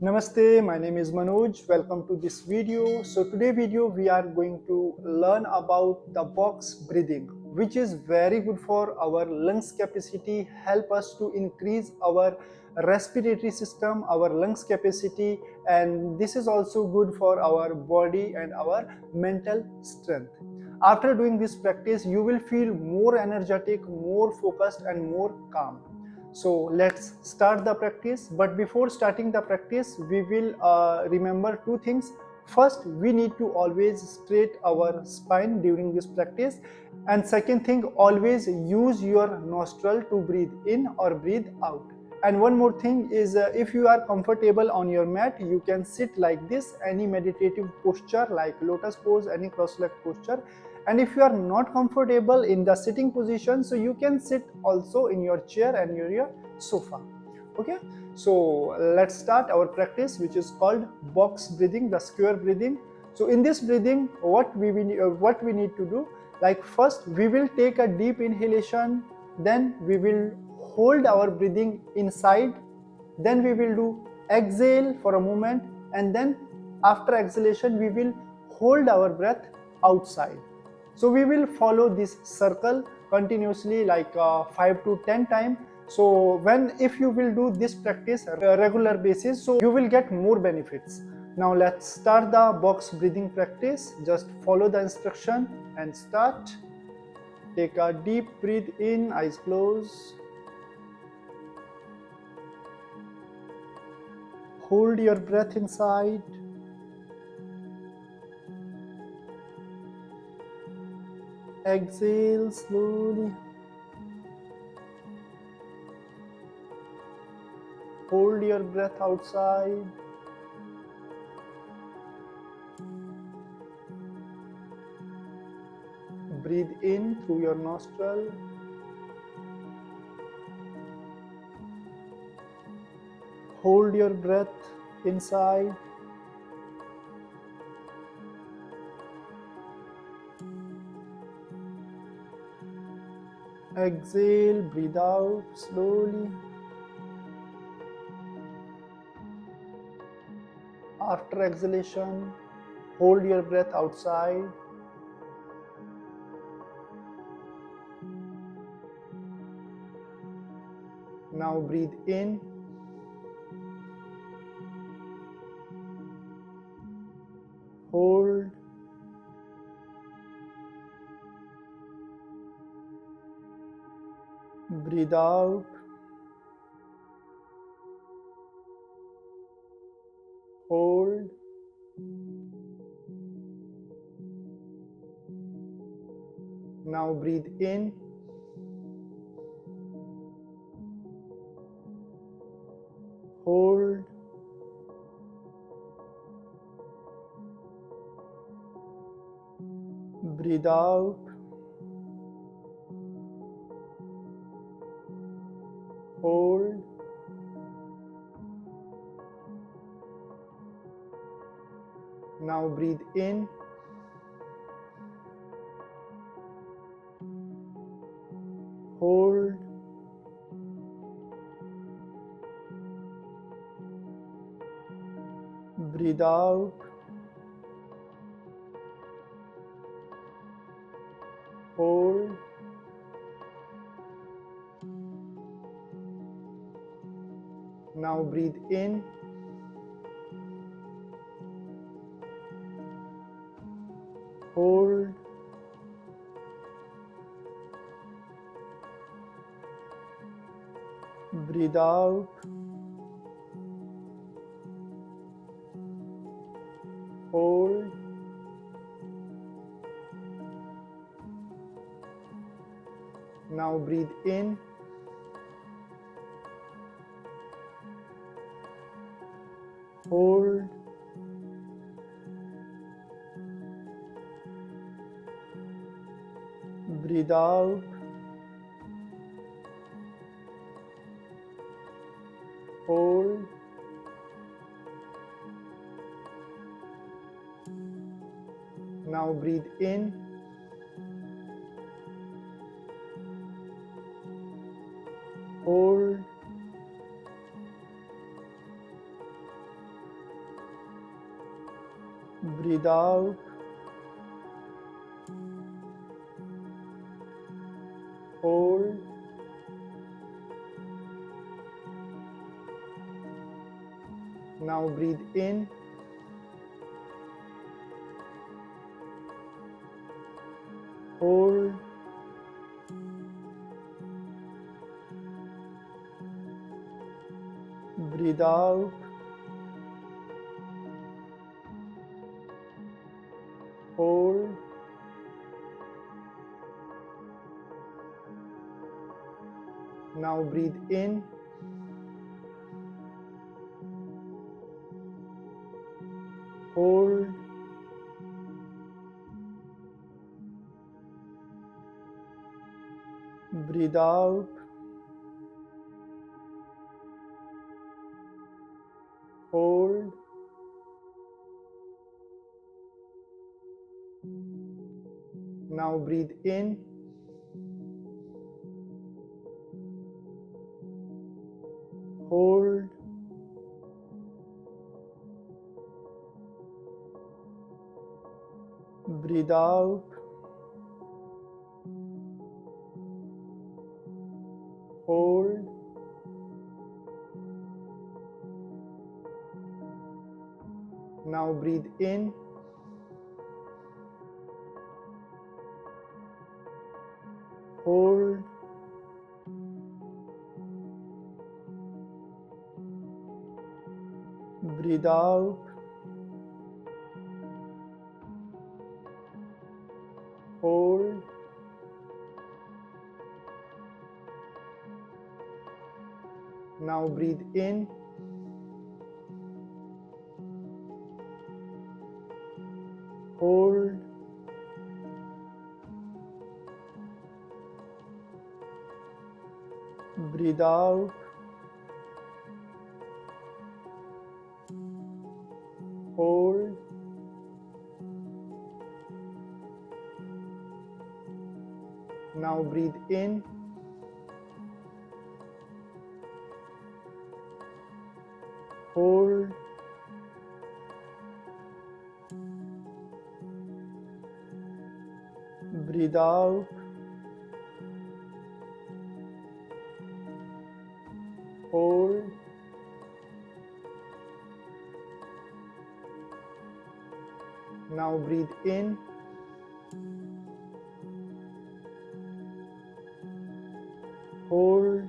Namaste, my name is Manoj. Welcome to this video. So today video we are going to learn about the box breathing, which is very good for our lungs capacity, help us to increase our respiratory system, our lungs capacity, and this is also good for our body and our mental strength. After doing this practice, you will feel more energetic, more focused and more calm. So let's start the practice. But before starting the practice, we will remember two things. First, we need to always straight our spine during this practice, and second thing, always use your nostril to breathe in or breathe out. And one more thing is, if you are comfortable on your mat, you can sit like this, any meditative posture like lotus pose, any cross-leg posture. And if you are not comfortable in the sitting position, so you can sit also in your chair and your sofa. Okay, so let's start our practice, which is called box breathing, the square breathing. So in this breathing, what we need to do, like first we will take a deep inhalation, then we will hold our breathing inside, then we will do exhale for a moment, and then after exhalation we will hold our breath outside. So we will follow this circle continuously like 5 to 10 times. So if you will do this practice on a regular basis, so you will get more benefits. Now let's start the box breathing practice. Just follow the instruction and start. Take a deep breath in, eyes closed. Hold your breath inside. Exhale slowly. Hold your breath outside. Breathe in through your nostril. Hold your breath inside. Exhale, breathe out slowly. After exhalation, hold your breath outside. Now breathe in. Hold. Breathe out. Hold. Now breathe in. Hold. Breathe out. Hold. Now breathe in. Hold. Breathe out. Hold. Now breathe in. Hold. Breathe out. Hold. Now breathe in. Hold. Breathe out. Hold. Now breathe in. Hold. breathe out, hold, now breathe in, hold, breathe out, hold, now breathe in, hold, breathe out, hold, now breathe in, hold, breathe out, hold, now breathe in, hold, breathe out, hold, now breathe in, hold, breathe out, hold, now breathe in, hold, breathe out, hold, now breathe in, hold,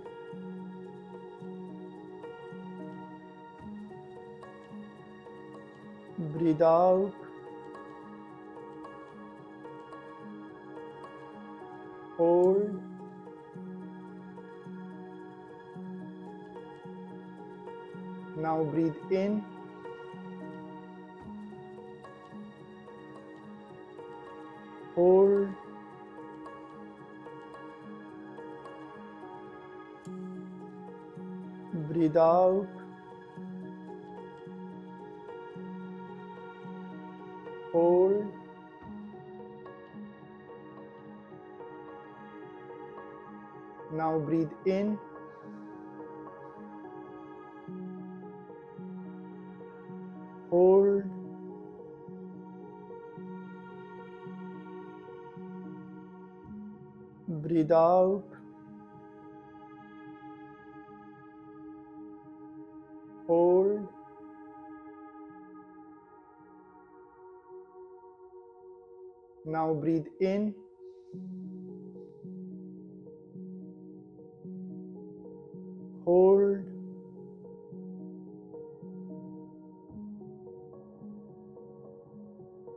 breathe out, hold, now breathe in, hold, breathe out, hold, now breathe in, hold, breathe out, hold, now breathe in, hold,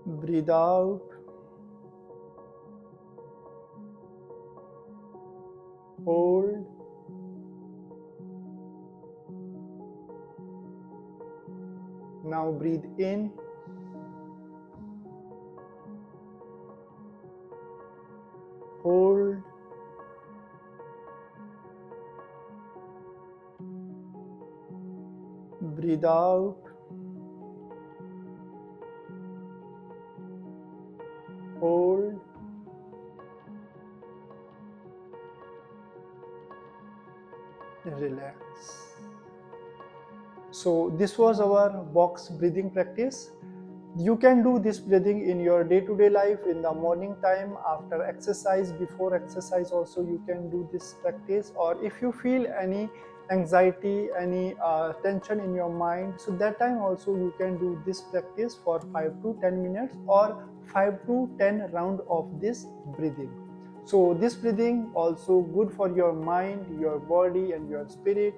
breathe out, hold, now breathe in, hold, breathe out, hold, relax. So this was our box breathing practice. You can do this breathing in your day-to-day life, in the morning time, after exercise, before exercise also you can do this practice. Or if you feel any anxiety, any tension in your mind, so that time also you can do this practice for 5 to 10 minutes or 5 to 10 round of this breathing. So this breathing also good for your mind, your body and your spirit.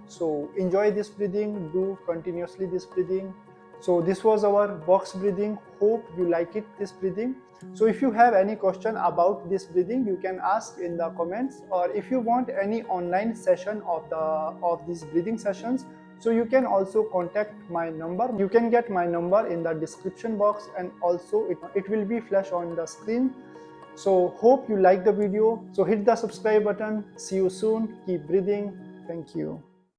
So enjoy this breathing, do continuously this breathing. So this was our box breathing. Hope you like it, this breathing. So if you have any question about this breathing, you can ask in the comments. Or if you want any online session of these breathing sessions, so you can also contact my number. You can get my number in the description box, and also it will be flash on the screen. So hope you like the video. So hit the subscribe button. See you soon. Keep breathing. Thank you.